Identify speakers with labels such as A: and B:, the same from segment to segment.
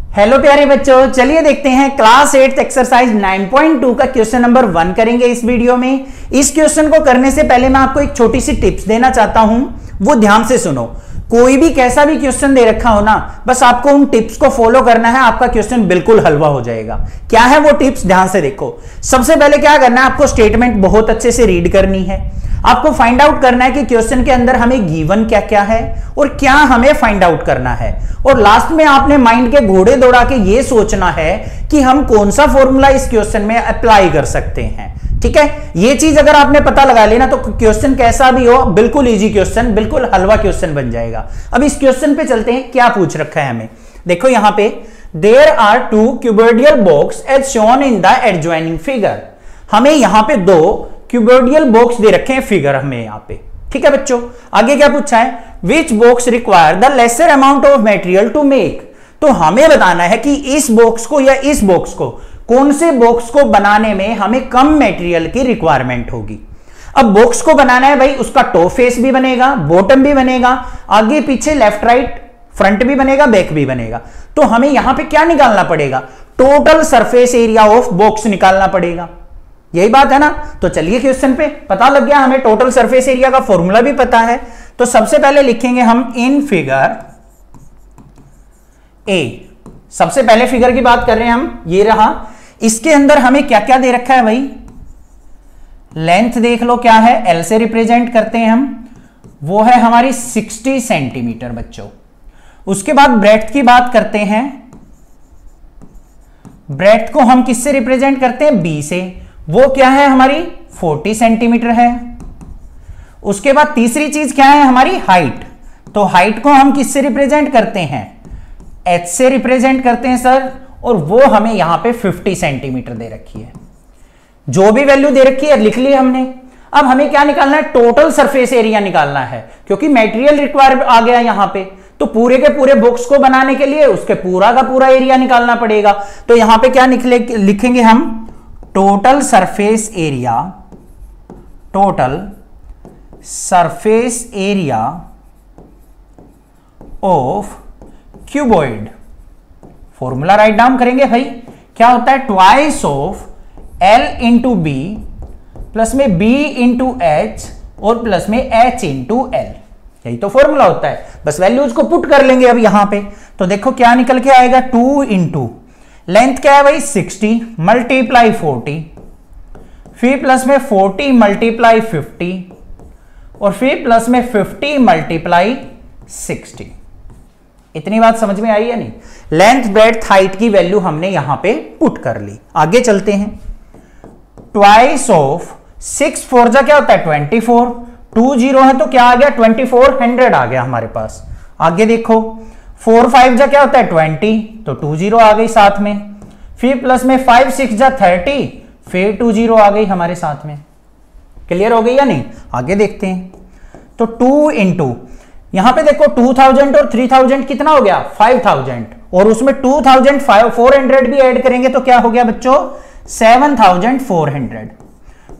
A: Hello प्यारे बच्चों, चलिए देखते हैं क्लास 8 एक्सरसाइज 9.2 का क्वेश्चन नंबर 1 करेंगे इस वीडियो में। इस क्वेश्चन को करने से पहले मैं आपको एक छोटी सी टिप्स देना चाहता हूं, वो ध्यान से सुनो। कोई भी कैसा भी क्वेश्चन दे रखा हो ना, बस आपको उन टिप्स को फॉलो करना है, आपका क्वेश्चन बिल्कुल हलवा हो जाएगा। क्या है वो टिप्स, ध्यान से देखो। सबसे पहले क्या करना है, आपको स्टेटमेंट बहुत अच्छे से रीड करनी है। आपको फाइंड आउट करना है कि क्वेश्चन के अंदर हमें गिवन क्या क्या है और क्या हमें फाइंड आउट करना है। और लास्ट में आपने माइंड के घोड़े दौड़ा के ये सोचना है कि हम कौन सा फॉर्मूला इस क्वेश्चन में अप्लाई कर सकते हैं। ठीक है, ये चीज अगर आपने पता लगा लेना तो क्वेश्चन कैसा भी हो, बिल्कुल इजी क्वेश्चन, बिल्कुल हलवा क्वेश्चन बन जाएगा। अब इस क्वेश्चन पे चलते हैं, क्या पूछ रखा है हमें। देखो यहां पे there are two cuboidal box as shown in the adjoining figure. हमें यहां पे दो क्यूबोइडियल बॉक्स दे रखे हैं फिगर हमें यहां पे। ठीक है बच्चों, आगे क्या पूछा है, which box require the lesser amount of material to make. तो हमें बताना है कि इस बॉक्स को या इस बॉक्स को, कौन से बॉक्स को बनाने में हमें कम मटेरियल की रिक्वायरमेंट होगी। अब बॉक्स को बनाना है भाई, उसका टॉप फेस भी बनेगा, बॉटम भी बनेगा, आगे पीछे लेफ्ट राइट फ्रंट भी बनेगा, बैक भी बनेगा। तो हमें यहां पे क्या निकालना पड़ेगा, total surface area of box निकालना पड़ेगा। यही बात है ना। तो चलिए क्वेश्चन पे पता लग गया, हमें टोटल सरफेस एरिया का फॉर्मूला भी पता है। तो सबसे पहले लिखेंगे हम इन फिगर ए। सबसे पहले फिगर की बात कर रहे हैं हम, ये रहा। इसके अंदर हमें क्या क्या दे रखा है भाई, लेंथ देख लो क्या है, एल से रिप्रेजेंट करते हैं हम, वो है हमारी 60 सेंटीमीटर बच्चों। उसके बाद ब्रेड्थ की बात करते हैं, ब्रेड्थ को हम किससे रिप्रेजेंट करते हैं, बी से, वो क्या है हमारी 40 सेंटीमीटर है। उसके बाद तीसरी चीज क्या है हमारी, हाइट। तो हाइट को हम किससे रिप्रेजेंट करते हैं, एच से रिप्रेजेंट करते हैं सर, और वो हमें यहां पे 50 सेंटीमीटर दे रखी है। जो भी वैल्यू दे रखी है लिख ली हमने। अब हमें क्या निकालना है, टोटल सरफेस एरिया निकालना है, क्योंकि मटेरियल रिक्वायर आ गया यहां पे। तो पूरे के पूरे बॉक्स को बनाने के लिए उसके पूरा का पूरा एरिया निकालना पड़ेगा। तो यहां पे क्या लिखेंगे हम, total surface area, total surface area of cuboid. Formula write down करेंगे भाई, क्या होता है, twice of L into B plus में B इंटू एच और प्लस में H इंटू L। यही तो फॉर्मूला होता है, बस वैल्यूज को पुट कर लेंगे अब यहां पे। तो देखो क्या निकल के आएगा, 2 इंटू लेंथ क्या है भाई 60 मल्टीप्लाई 40, फिर प्लस में 40 मल्टीप्लाई 50 और फिर प्लस में 50 मल्टीप्लाई 60। इतनी बात समझ में आई है नहीं। लेंथ ब्रेड्थ हाइट की वैल्यू हमने यहां पे पुट कर ली। आगे चलते हैं, ट्वाइस ऑफ 6 4 जा क्या होता है 24, 2 0 है तो क्या आ गया 2400 आ गया हमारे पास। आगे देखो 4 5 जा क्या होता है 20, तो 2 0 आ गई साथ में, फिर प्लस में 5 6 जा 30, फिर 2 0 आ गई हमारे साथ में। क्लियर हो गई या नहीं, आगे देखते हैं। तो 2 इंटू यहां पे देखो 2000 और 3000 कितना हो गया 5000, और उसमें 2400 भी ऐड करेंगे तो क्या हो गया बच्चों 7400।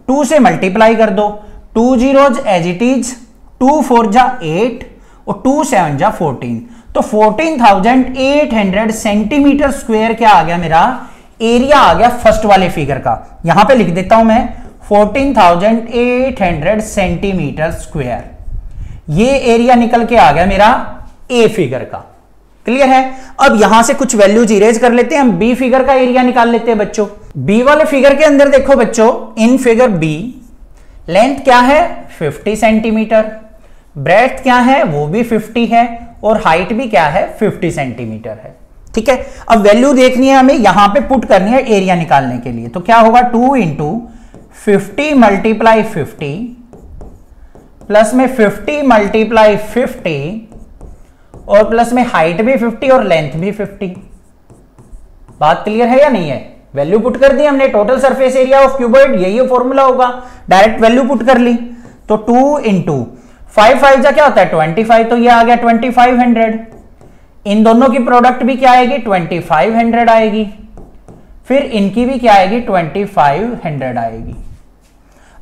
A: 2 से मल्टीप्लाई कर दो, 2 zeros एज इट इज, 2 4 जा 8 और 2 7 जा 14, तो 14800 सेंटीमीटर स्क्वायर क्या आ गया मेरा एरिया आ गया फर्स्ट वाले फिगर का। यहां पे लिख देता हूं मैं 14800 सेंटीमीटर स्क्वायर। ये एरिया निकल के आ गया मेरा ए फिगर का। क्लियर है। अब यहां से कुछ वैल्यूज इरेज कर लेते हैं, हम बी फिगर का एरिया निकाल लेते हैं बच्चों। बी वाले फिगर के अंदर देखो बच्चों, इन फिगर बी लेंथ क्या है 50 सेंटीमीटर, ब्रेड्थ क्या है वो भी 50 है, और हाइट भी क्या है 50 सेंटीमीटर है। ठीक है, अब वैल्यू देखनी है हमें, यहां पे पुट करनी है एरिया निकालने के लिए। तो क्या होगा 2 इंटू 50 मल्टीप्लाई 50 प्लस में 50 मल्टीप्लाई 50 और प्लस में हाइट भी 50 और लेंथ भी 50। बात क्लियर है या नहीं है। वैल्यू पुट कर दी हमने, total surface area of cuboid, यही फॉर्मूला होगा, डायरेक्ट वैल्यू पुट कर ली। तो 2 इंटू 5 5 जा क्या होता है 25, तो ये आ गया 2500। इन दोनों की प्रोडक्ट भी क्या आएगी 2500 आएगी, फिर इनकी भी क्या आएगी 2500 आएगी।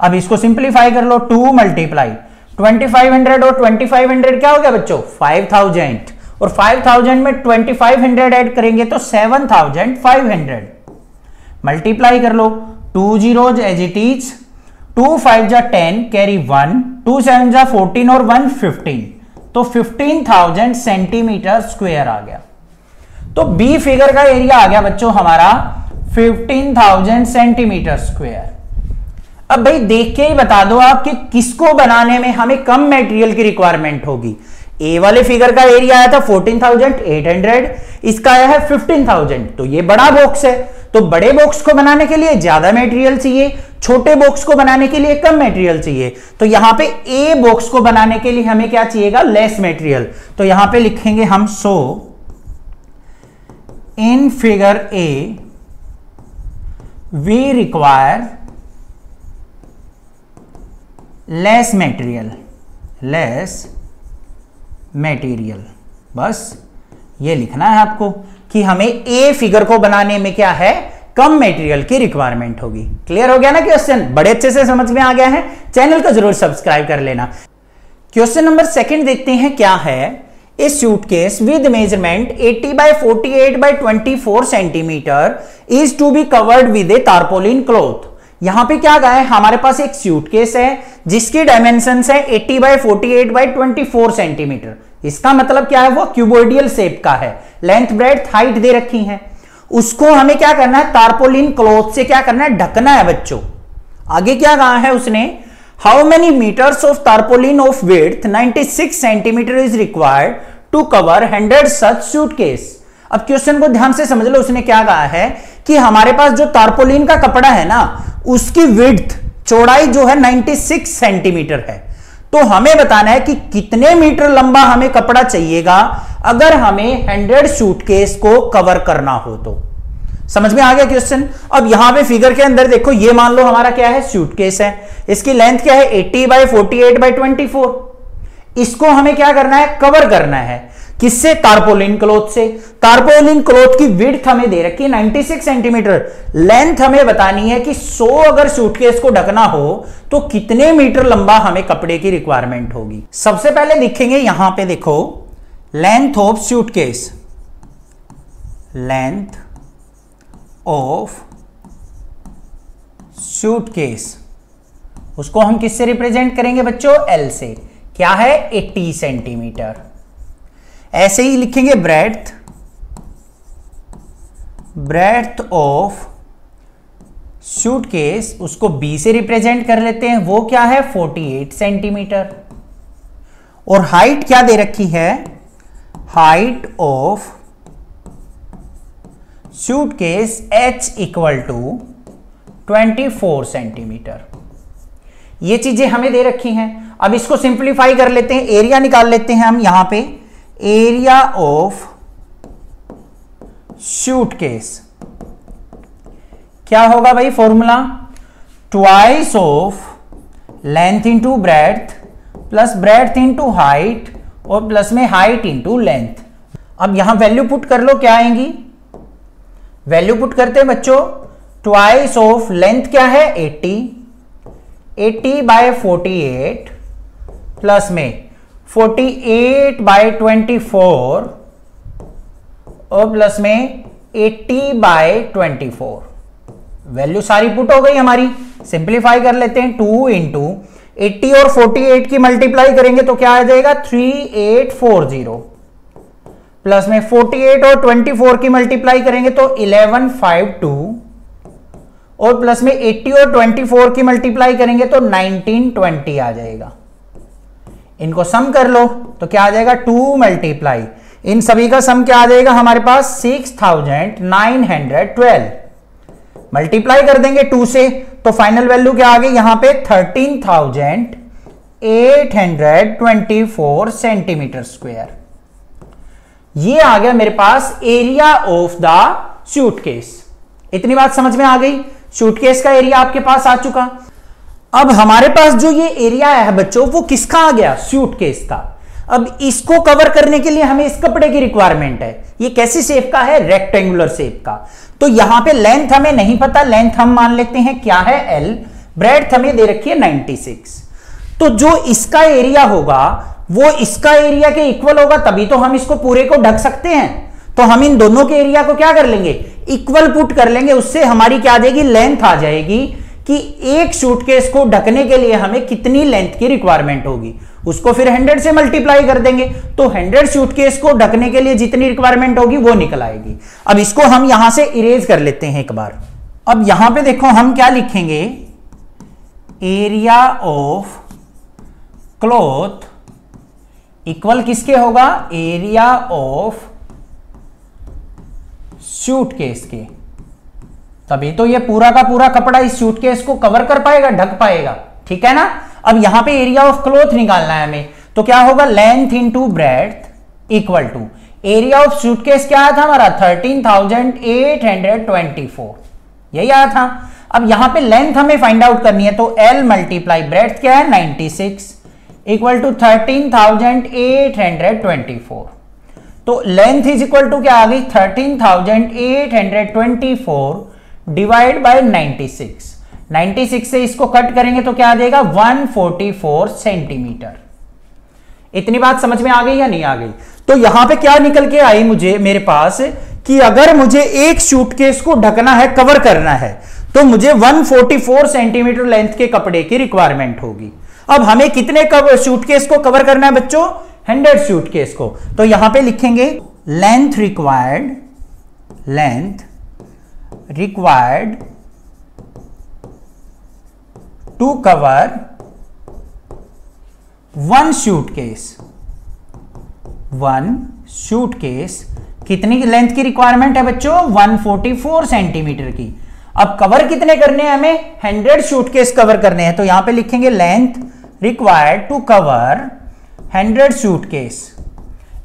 A: अब इसको सिंप्लीफाई कर लो, 2 मल्टीप्लाई 2500 और 2500 क्या हो गया बच्चों 5000, और 5000 में 2500 ऐड करेंगे तो 7500। मल्टीप्लाई कर लो, 2 zeros एज इट इज, 2 5 जा 10 कैरी 1, 2 7 जा 14 और 1 15, तो 15,000 सेंटीमीटर स्क्वायर आ गया। तो बी फिगर का एरिया आ गया बच्चों हमारा 15,000 सेंटीमीटर स्क्वायर। अब भाई देख के ही बता दो आप कि किसको बनाने में हमें कम मटेरियल की रिक्वायरमेंट होगी। ए वाले फिगर का एरिया आया था 14,800, इसका आया है 15,000, तो ये बड़ा बॉक्स है, तो बड़े बॉक्स को बनाने के लिए ज्यादा मटेरियल चाहिए, छोटे बॉक्स को बनाने के लिए कम मटेरियल चाहिए। तो यहां पे ए बॉक्स को बनाने के लिए हमें क्या चाहिएगा, लेस मटेरियल। तो यहां पे लिखेंगे हम, so in figure A we require less material. बस ये लिखना है आपको कि हमें ए फिगर को बनाने में क्या है, कम मटेरियल की रिक्वायरमेंट होगी। क्लियर हो गया ना क्वेश्चन, बड़े अच्छे से समझ में आ गया है। चैनल को जरूर सब्सक्राइब कर लेना। क्वेश्चन नंबर 2 देखते हैं क्या है। A suitcase with measurement 80 by 48 by 24 centimetre is to be covered with a tarpaulin cloth. यहां पे क्या कहा है, हमारे पास एक सूटकेस है जिसकी डायमेंशंस है 80 by 48 by 24 सेंटीमीटर। इसका मतलब क्या है, वो क्यूबोइडियल शेप का है, लेंथ ब्रेड्थ हाइट दे रखी है। उसको हमें क्या करना है, टारपोलिन क्लॉथ से क्या करना है, ढकना है बच्चों। आगे क्या कहा है उसने, how many metres of tarpaulin of width 96 centimetre is required to cover 100 such suitcase. अब क्वेश्चन को ध्यान से समझ लो, उसने क्या कहा है कि हमारे पास जो टारपोलिन का कपड़ा है ना, उसकी विड्थ चौड़ाई जो है 96 सेंटीमीटर है। तो हमें बताना है कि कितने मीटर लंबा हमें कपड़ा चाहिएगा अगर हमें 100 सूटकेस को कवर करना हो। तो समझ में आ गया क्वेश्चन। अब यहां पे फिगर के अंदर देखो, ये मान लो हमारा क्या है, सूटकेस है, इसकी लेंथ क्या है 80 by 48 by 24। इसको हमें क्या करना है, कवर करना है, किससे, टारपोलिन क्लॉथ से। टारपोलिन क्लॉथ की विड्थ हमें दे रखी है 96 सेंटीमीटर, लेंथ हमें बतानी है कि 100 अगर सूटकेस को ढकना हो तो कितने मीटर लंबा हमें कपड़े की रिक्वायरमेंट होगी। सबसे पहले लिखेंगे यहां पे देखो, length of suitcase, length of suitcase, उसको हम किससे रिप्रेजेंट करेंगे बच्चों, एल से। क्या है, 80 सेंटीमीटर। ऐसे ही लिखेंगे ब्रेड्थ ऑफ सूटकेस, उसको बी से रिप्रेजेंट कर लेते हैं, वो क्या है 48 सेंटीमीटर। और हाइट क्या दे रखी है, height of suitcase h equal to 24 centimetre. ये चीजें हमें दे रखी हैं। अब इसको सिंप्लीफाई कर लेते हैं, एरिया निकाल लेते हैं हम यहां पे। एरिया ऑफ सूटकेस क्या होगा भाई, formula twice of length into breadth plus breadth into height और प्लस में हाइट इंटू लेंथ। अब यहां वैल्यू पुट कर लो, क्या आएंगी, वैल्यू पुट करते हैं बच्चों, ट्वाइस ऑफ लेंथ क्या है 80 by 48 प्लस में 48 by 24 और प्लस में 80 by 24। वैल्यू सारी पुट हो गई हमारी, सिंप्लीफाई कर लेते हैं। 2 इंटू 80 और 48 की मल्टीप्लाई करेंगे तो क्या आ जाएगा 3840 प्लस में 48 और 24 की मल्टीप्लाई करेंगे तो 1152 और प्लस में 80 और 24 की मल्टीप्लाई करेंगे तो 1920 आ जाएगा। इनको सम कर लो तो क्या आ जाएगा 2 मल्टीप्लाई, इन सभी का सम क्या आ जाएगा हमारे पास 6912। मल्टीप्लाई कर देंगे 2 से तो फाइनल वैल्यू क्या आ गई यहां पे 13,824 सेंटीमीटर स्क्वायर। ये आ गया मेरे पास एरिया ऑफ द सूटकेस। इतनी बात समझ में आ गई, सूटकेस का एरिया आपके पास आ चुका। अब हमारे पास जो ये एरिया है बच्चों वो किसका आ गया, सूटकेस का। अब इसको कवर करने के लिए हमें इस कपड़े की रिक्वायरमेंट है। ये कैसी शेप का है, रेक्टेंगुलर शेप का। तो यहां पे लेंथ हमें नहीं पता, लेंथ हम मान लेते हैं क्या है L, ब्रेड्थ हमें दे रखी है 96। तो जो इसका एरिया होगा वो इसका एरिया के इक्वल होगा, तभी तो हम इसको पूरे को ढक सकते हैं। तो हम इन दोनों के एरिया को क्या कर लेंगे, इक्वल पुट कर लेंगे। उससे हमारी क्या आ जाएगी, लेंथ आ जाएगी कि एक सूटकेस को ढकने के लिए हमें कितनी लेंथ की रिक्वायरमेंट होगी, उसको फिर 100 से मल्टीप्लाई कर देंगे, तो 100 सूटकेस को ढकने के लिए जितनी रिक्वायरमेंट होगी वो निकल आएगी। अब इसको हम यहां से इरेज कर लेते हैं एक बार। अब यहां पे देखो हम क्या लिखेंगे, एरिया ऑफ क्लॉथ इक्वल किसके होगा, एरिया ऑफ सूटकेस के। तभी तो ये पूरा का पूरा कपड़ा इस सूटकेस को कवर कर पाएगा, ढक पाएगा, ठीक है ना। अब यहां पे एरिया ऑफ क्लॉथ निकालना है हमें, तो क्या होगा, length into breadth equal to area of suitcase क्या आया था हमारा, 13,824, यही आया था। अब यहां पे लेंथ हमें फाइंड आउट करनी है, तो L मल्टीप्लाई ब्रेड्थ क्या है 96 इक्वल टू 13,824। तो लेंथ इज इक्वल टू क्या आ गई, 13,824 डिवाइड बाय 96। 96 से इसको कट करेंगे तो क्या आ जाएगा, 144 सेंटीमीटर। इतनी बात समझ में आ गई या नहीं आ गई। तो यहां पे क्या निकल के आई मुझे, मेरे पास कि अगर मुझे एक सूटकेस को ढकना है, कवर करना है, तो मुझे 144 सेंटीमीटर लेंथ के कपड़े की रिक्वायरमेंट होगी। अब हमें कितने सूटकेस को कवर करना है बच्चों, 100 सूटकेस को। तो यहां पे लिखेंगे length required to cover one suitcase. कितनी लेंथ की रिक्वायरमेंट है बच्चों, 144 सेंटीमीटर की। अब कवर कितने करने हैं हमें, 100 सूटकेस कवर करने हैं। तो यहां पे लिखेंगे length required to cover 100 suitcase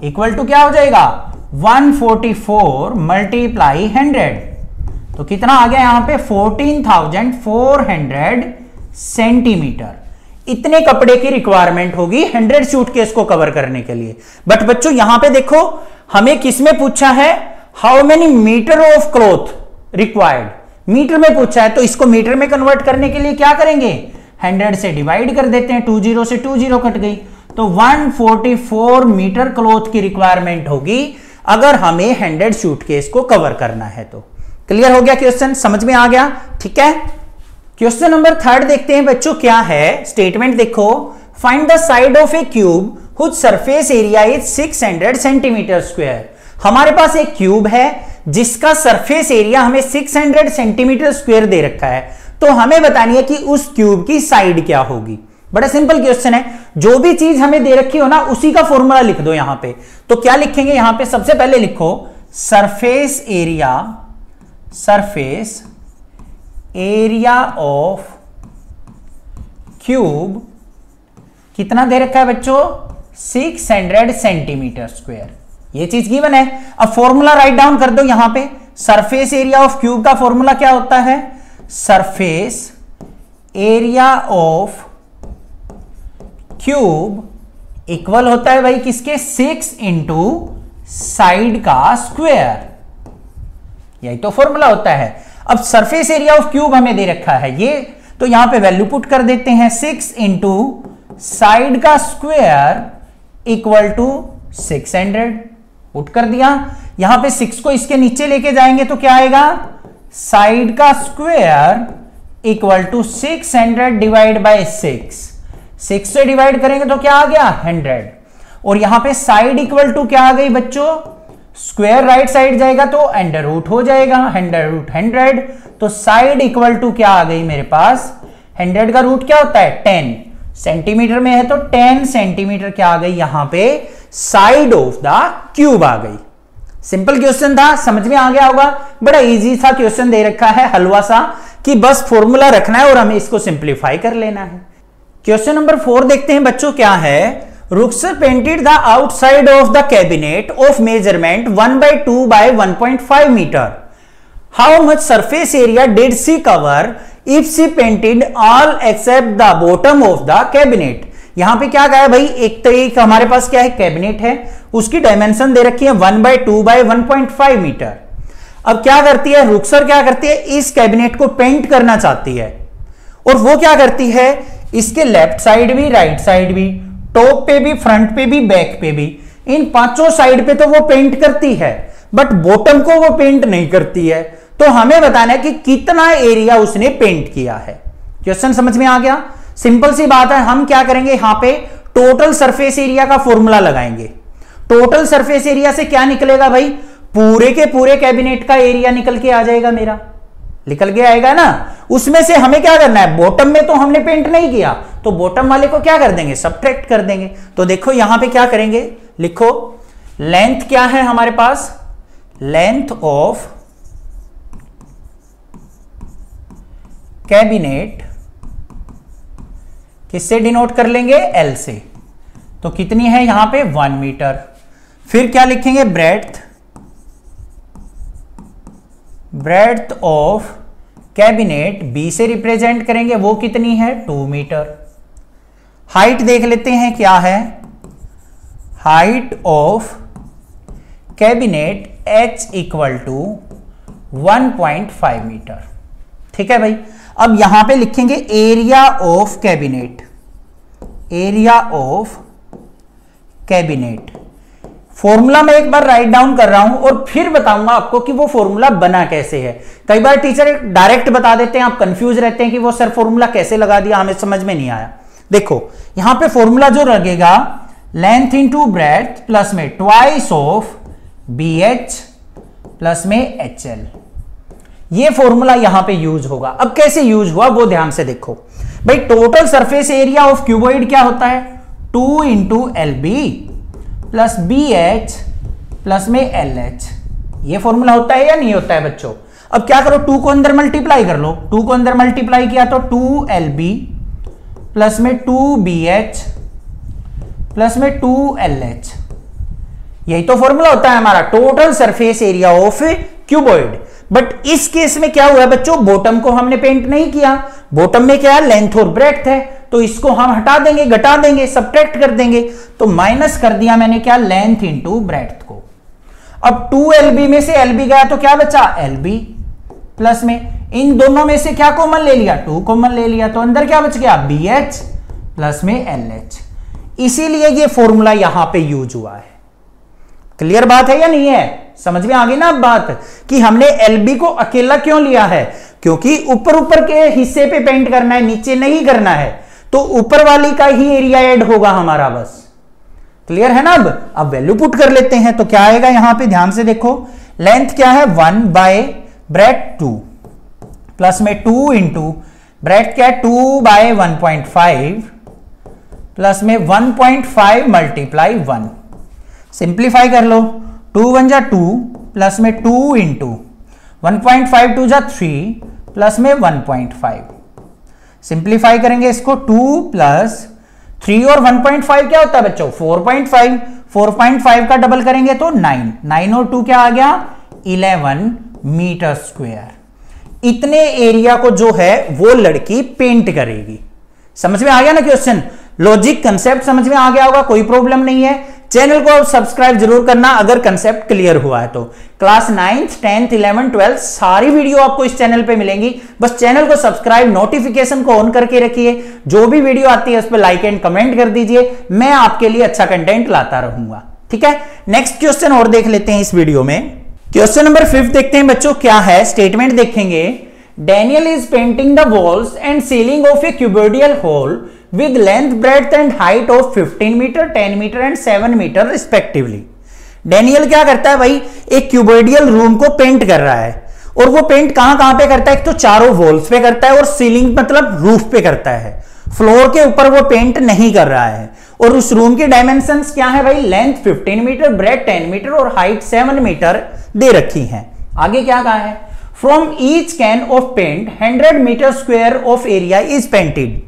A: equal to क्या हो जाएगा, 144 मल्टीप्लाई 100। तो कितना आ गया यहां पे, 14,400 सेंटीमीटर। इतने कपड़े की रिक्वायरमेंट होगी 100 सूटकेस को कवर करने के लिए। बट बच्चों यहां पे देखो हमें किसमें पूछा है, how many metre of cloth required, metre में पूछा है। तो इसको मीटर में कन्वर्ट करने के लिए क्या करेंगे, 100 से डिवाइड कर देते हैं, 20 से 20 कट गई, तो 144 मीटर क्लॉथ की रिक्वायरमेंट होगी अगर हमें 100 सूटकेस को कवर करना है। तो क्लियर हो गया क्वेश्चन, समझ में आ गया, ठीक है। क्वेश्चन नंबर 3 देखते हैं बच्चों, क्या है स्टेटमेंट देखो, find the side of a cube whose surface area is 600 centimetre square. हमारे पास एक क्यूब है जिसका सरफेस एरिया हमें 600 सेंटीमीटर स्क्वायर दे रखा है, तो हमें बतानी है कि उस क्यूब की साइड क्या होगी। बड़ा सिंपल क्वेश्चन है, जो भी चीज हमें दे रखी हो ना उसी का फॉर्मूला लिख दो यहां पे। तो क्या लिखेंगे यहां पे, सबसे पहले लिखो सरफेस एरिया ऑफ क्यूब कितना दे रखा है बच्चों, 600 सेंटीमीटर स्क्वायर। ये चीज गिवन है। अब फॉर्मूला राइट डाउन कर दो यहां पे। सरफेस एरिया ऑफ क्यूब का फॉर्मूला क्या होता है, surface area of cube equal होता है भाई किसके, 6 इंटू साइड का स्क्वायर। यही तो फॉर्मूला होता है। अब सरफेस एरिया ऑफ क्यूब हमें दे रखा है ये, तो यहां पे वैल्यू पुट कर देते हैं, 6 इंटू साइड का स्क्वायर इक्वल टू 600 पुट कर दिया। यहां पे 6 को इसके नीचे लेके जाएंगे तो क्या आएगा, साइड का square equal to 600 divide by 6 से डिवाइड करेंगे तो क्या आ गया 100। और यहां पे साइड इक्वल टू क्या आ गई बच्चों, स्क्वायर राइट साइड जाएगा तो अंडर रूट हो जाएगा, अंडर रूट 100। तो साइड इक्वल टू क्या आ गई मेरे पास, 100 का रूट क्या होता है 10, सेंटीमीटर में है तो 10 सेंटीमीटर क्या आ गई यहां पे, साइड ऑफ द क्यूब आ गई। सिंपल क्वेश्चन था, समझ में आ गया होगा। बड़ा इजी सा क्वेश्चन दे रखा है हलवा सा, कि बस फॉर्मूला रखना है और हमें इसको सिंप्लीफाई कर लेना है। क्वेश्चन नंबर 4 देखते हैं बच्चों, क्या है, Ruksar painted the outside of the cabinet of measurement 1/2 by 1.5 metre. How much surface area did she cover if she painted all except the bottom of the cabinet. यहां पे क्या कहा है भाई, एक तो एक हमारे पास क्या है कैबिनेट है, उसकी डायमेंशन दे रखी है 1/2 by 1.5 मीटर। अब क्या करती है रुक्सर, क्या करती है, इस कैबिनेट को पेंट करना चाहती है, और वो क्या करती है, इसके लेफ्ट साइड भी राइट साइड भी टॉप पे भी, फ्रंट पे भी, बैक पे भी, इन पांचों साइड पे तो वो पेंट करती है, बट बॉटम को वो पेंट नहीं करती है। तो हमें बताना है कि कितना एरिया उसने पेंट किया है। क्वेश्चन समझ में आ गया? सिंपल सी बात है। हम क्या करेंगे, यहां पे टोटल सरफेस एरिया का फॉर्मूला लगाएंगे। टोटल सरफेस एरिया से क्या निकलेगा भाई, पूरे के पूरे कैबिनेट का एरिया निकल के आ जाएगा, मेरा निकल के आएगा ना। उसमें से हमें क्या करना है, बॉटम में तो हमने पेंट नहीं किया, तो बॉटम वाले को क्या कर देंगे, सबट्रैक्ट कर देंगे। तो देखो यहां पे क्या करेंगे, लिखो लेंथ क्या है हमारे पास, लेंथ ऑफ कैबिनेट किससे डिनोट कर लेंगे, एल से। तो कितनी है यहां पे 1 मीटर। फिर क्या लिखेंगे, ब्रेड्थ ऑफ कैबिनेट बी से रिप्रेजेंट करेंगे, वो कितनी है 2 मीटर। हाइट देख लेते हैं क्या है, height of cabinet H equal to 1.5 metre. ठीक है भाई। अब यहां पे लिखेंगे area of cabinet, area of cabinet. Formula मैं एक बार राइट डाउन कर रहा हूं और फिर बताऊंगा आपको कि वो फॉर्मूला बना कैसे है। कई बार टीचर डायरेक्ट बता देते हैं, आप कंफ्यूज रहते हैं कि वो सर फॉर्मूला कैसे लगा दिया, हमें समझ में नहीं आया। देखो यहां पे फॉर्मूला जो लगेगा, लेंथ इंटू ब्रेड्थ प्लस में twice of B H plus में एच एल, ये फॉर्मूला यहां पे यूज होगा। अब कैसे यूज हुआ वो ध्यान से देखो भाई। Total surface area of cuboid क्या होता है, 2 into L B plus B H plus में एल एच, ये फॉर्मूला होता है या नहीं होता है बच्चों। अब क्या करो, 2 को अंदर मल्टीप्लाई कर लो, 2 को अंदर मल्टीप्लाई किया तो 2 एल बी प्लस में 2 बी एच प्लस में 2 एल एच, यही तो फॉर्मूला होता है हमारा, total surface area of cuboid. But इस केस में क्या हुआ बच्चों, बॉटम को हमने पेंट नहीं किया, बॉटम में क्या है, लेंथ और ब्रेड्थ है, तो इसको हम हटा देंगे, घटा देंगे, सबट्रैक्ट कर देंगे। तो माइनस कर दिया मैंने क्या, लेंथ इंटू ब्रेड्थ को। अब 2 एलबी में से एलबी गया तो क्या बचा, एलबी प्लस में इन दोनों में से क्या कॉमन ले लिया, 2 कॉमन ले लिया, तो अंदर क्या बच गया, बी एच प्लस में एल एच। इसीलिए ये फॉर्मूला यहां पे यूज हुआ है। क्लियर बात है या नहीं है, समझ में आ गई ना अब बात, कि हमने एलबी को अकेला क्यों लिया है, क्योंकि ऊपर ऊपर के हिस्से पे पेंट करना है, नीचे नहीं करना है, तो ऊपर वाली का ही एरिया ऐड होगा हमारा बस। क्लियर है ना। अब वैल्यू पुट कर लेते हैं, तो क्या आएगा यहां पे, ध्यान से देखो, लेंथ क्या है 1 बाय ब्रेड्थ 2 प्लस में 2 इंटू ब्रेड्थ क्या है 2 बाय 1.5 प्लस में 1.5 मल्टीप्लाई 1, सिंप्लीफाई कर लो, 2 1 जा 2 प्लस में 2 इंटू 1.5 2 जा 3 प्लस में 1.5, सिंप्लीफाई करेंगे इसको, 2 प्लस 3 और 1.5 क्या होता है बच्चों, 4.5, 4.5 का डबल करेंगे तो 9, 9 और 2 क्या आ गया, 11 मीटर स्क्वायर। इतने एरिया को जो है वो लड़की पेंट करेगी। समझ में आ गया ना क्वेश्चन, लॉजिक कंसेप्ट समझ में आ गया होगा, कोई प्रॉब्लम नहीं है। चैनल को सब्सक्राइब जरूर करना अगर कंसेप्ट क्लियर हुआ है तो। Class 9th 10th 11th 12th सारी वीडियो आपको इस चैनल पे मिलेंगी, बस चैनल को सब्सक्राइब, नोटिफिकेशन को ऑन करके रखिए, जो भी वीडियो आती है उस पर लाइक एंड कमेंट कर दीजिए, मैं आपके लिए अच्छा कंटेंट लाता रहूंगा। ठीक है, नेक्स्ट क्वेश्चन और देख लेते हैं इस वीडियो में। क्वेश्चन नंबर 5 देखते हैं बच्चों, क्या है स्टेटमेंट देखेंगे। Daniel is painting the walls and ceiling of a cuboidal hall with length, breadth and height of 15 meter, 10 meter and 7 meter respectively. Daniel क्या करता है भाई, एक क्यूबोइडियल रूम को पेंट कर रहा है, और वो पेंट कहां पे करता है, एक तो चारों वॉल्स पे करता है और सीलिंग मतलब रूफ पे करता है, फ्लोर के ऊपर वो पेंट नहीं कर रहा है। और उस रूम की डायमेंशंस क्या है भाई, लेंथ 15 मीटर, ब्रेड 10 मीटर और हाइट 7 मीटर दे रखी है। आगे क्या कहा है, from each can of paint 100 metre square of area is painted.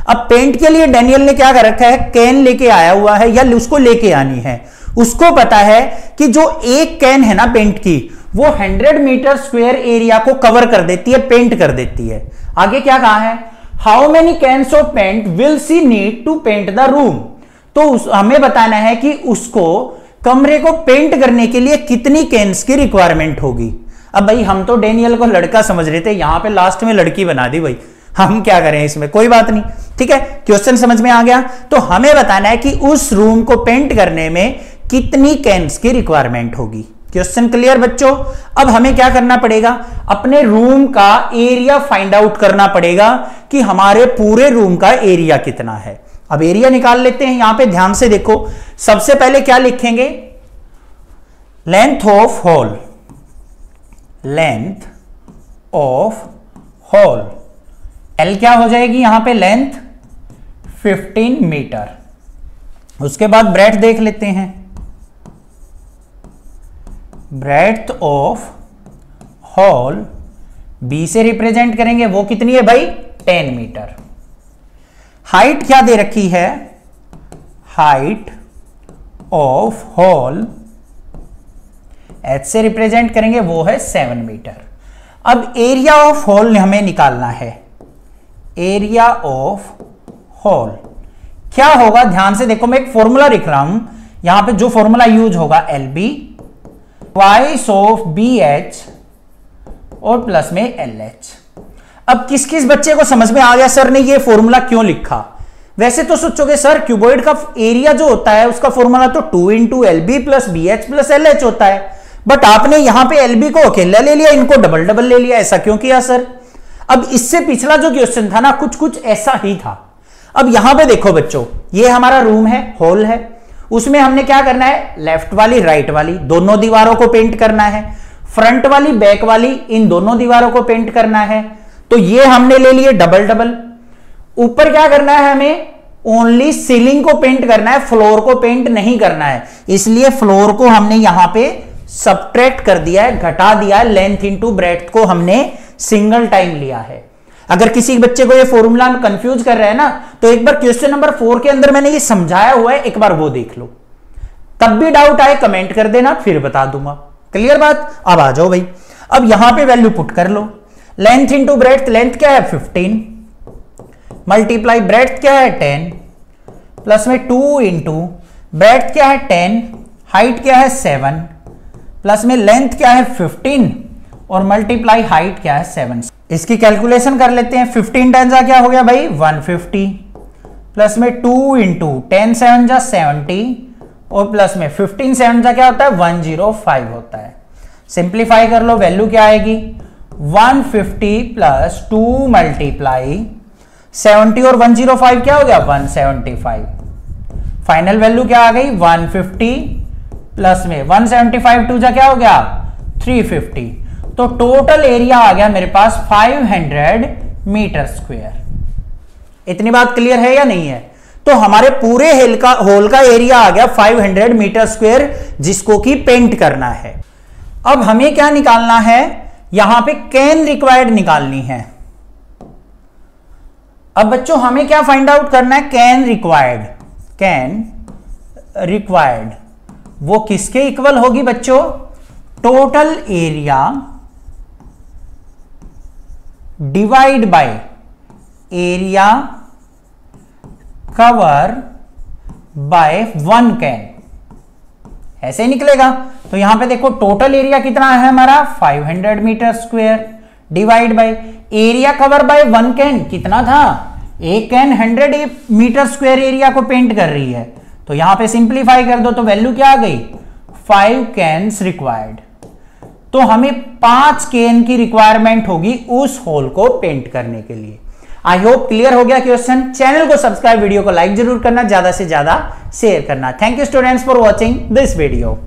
A: अब पेंट के लिए डेनियल ने क्या कर रखा है, कैन लेके आया हुआ है या उसको लेके आनी है। उसको पता है कि जो एक कैन है ना पेंट की, वो 100 मीटर स्क्वायर एरिया को कवर कर देती है, पेंट कर देती है। आगे क्या कहा है, how many cans of paint will she need to paint the room. तो हमें बताना है कि उसको कमरे को पेंट करने के लिए कितनी कैन्स की रिक्वायरमेंट होगी। अब भाई हम तो डेनियल को लड़का समझ रहे थे, यहां पे लास्ट में लड़की बना दी भाई, हम क्या करें इसमें, कोई बात नहीं, ठीक है। क्वेश्चन समझ में आ गया। तो हमें बताना है कि उस रूम को पेंट करने में कितनी कैन्स की रिक्वायरमेंट होगी। क्वेश्चन क्लियर बच्चों। अब हमें क्या करना पड़ेगा, अपने रूम का एरिया फाइंड आउट करना पड़ेगा कि हमारे पूरे रूम का एरिया कितना है। अब एरिया निकाल लेते हैं। यहां पे ध्यान से देखो, सबसे पहले क्या लिखेंगे, length of hall, length of hall, L क्या हो जाएगी यहां पे, लेंथ 15 मीटर। उसके बाद ब्रेड्थ देख लेते हैं, ब्रेड्थ ऑफ हॉल बी से रिप्रेजेंट करेंगे, वो कितनी है भाई, 10 मीटर। हाइट क्या दे रखी है, हाइट ऑफ हॉल एच से रिप्रेजेंट करेंगे, वो है 7 मीटर। अब एरिया ऑफ हॉल हमें निकालना है, एरिया ऑफ हॉल क्या होगा, ध्यान से देखो, मैं एक फॉर्मूला लिख रहा हूं, यहां पे जो फॉर्मूला यूज होगा L B twice of B H और प्लस में एल एच। अब किस किस बच्चे को समझ में आ गया सर ने ये फॉर्मूला क्यों लिखा। वैसे तो सोचोगे सर क्यूबॉइड का एरिया जो होता है उसका फॉर्मूला तो 2 into L B plus B H plus L H होता है, बट आपने यहां पे एल बी को अकेला ले लिया, इनको डबल डबल ले लिया, ऐसा क्यों किया सर। अब इससे पिछला जो क्वेश्चन था ना कुछ कुछ ऐसा ही था। अब यहां पे देखो बच्चों, ये हमारा रूम है, हॉल है, उसमें हमने क्या करना है, लेफ्ट वाली राइट वाली दोनों दीवारों को पेंट करना है, फ्रंट वाली बैक वाली इन दोनों दीवारों को पेंट करना है। तो ये हमने ले लिए डबल डबल। ऊपर क्या करना है, हमें ओनली सीलिंग को पेंट करना है, फ्लोर को पेंट नहीं करना है, इसलिए फ्लोर को हमने यहां पे सबट्रैक्ट कर दिया है, घटा दिया है, लेंथ इंटू ब्रेड्थ को हमने सिंगल टाइम लिया है। अगर किसी बच्चे को ये फॉर्मूला कंफ्यूज कर रहा है ना, तो एक बार क्वेश्चन नंबर 4 के अंदर मैंने ये समझाया हुआ है, एक बार वो देख लो, तब भी डाउट आए कमेंट कर देना, फिर बता दूंगा। क्लियर बात। अब आ जाओ भाई, अब यहां पे वैल्यू पुट कर लो, लेंथ इंटू ब्रेड्थ, लेंथ क्या है 15 मल्टीप्लाई ब्रेड्थ क्या है 10 प्लस में 2 इंटू ब्रेड्थ क्या है 10, हाइट क्या है 7 प्लस में लेंथ क्या है 15 और मल्टीप्लाई हाइट क्या है 7। इसकी कैलकुलेशन कर लेते हैं, 15 टाइम्स क्या हो गया भाई 150 प्लस में 2 इंटू 10 7 जा 70 और प्लस में 15 7 जा क्या होता है 105 होता है। सिंप्लीफाई कर लो, वैल्यू क्या आएगी 150 प्लस 2 मल्टीप्लाई 70 और 105 क्या हो गया 175। फाइनल वैल्यू क्या आ गई 150 प्लस में 175 2 जा क्या हो गया 350। तो टोटल एरिया आ गया मेरे पास 500 मीटर स्क्वायर। इतनी बात क्लियर है या नहीं है। तो हमारे पूरे होल का एरिया आ गया 500 मीटर स्क्वायर, जिसको कि पेंट करना है। अब हमें क्या निकालना है, यहां पे कैन रिक्वायर्ड निकालनी है। अब बच्चों हमें क्या फाइंड आउट करना है, कैन रिक्वायर्ड, कैन रिक्वायर्ड वो किसके इक्वल होगी बच्चों, total area divide by area cover by 1 can, ऐसे ही निकलेगा। तो यहां पे देखो टोटल एरिया कितना है हमारा 500 metre square divide by area cover by 1 can कितना था, एक कैन 100 मीटर स्क्वायर एरिया को पेंट कर रही है। तो यहां पे सिंप्लीफाई कर दो तो वैल्यू क्या आ गई 5 कैन्स रिक्वायर्ड। तो हमें 5 कैन की रिक्वायरमेंट होगी उस होल को पेंट करने के लिए। आई होप क्लियर हो गया क्वेश्चन। चैनल को सब्सक्राइब, वीडियो को लाइक जरूर करना, ज्यादा से ज्यादा शेयर करना। Thank you students for watching this video.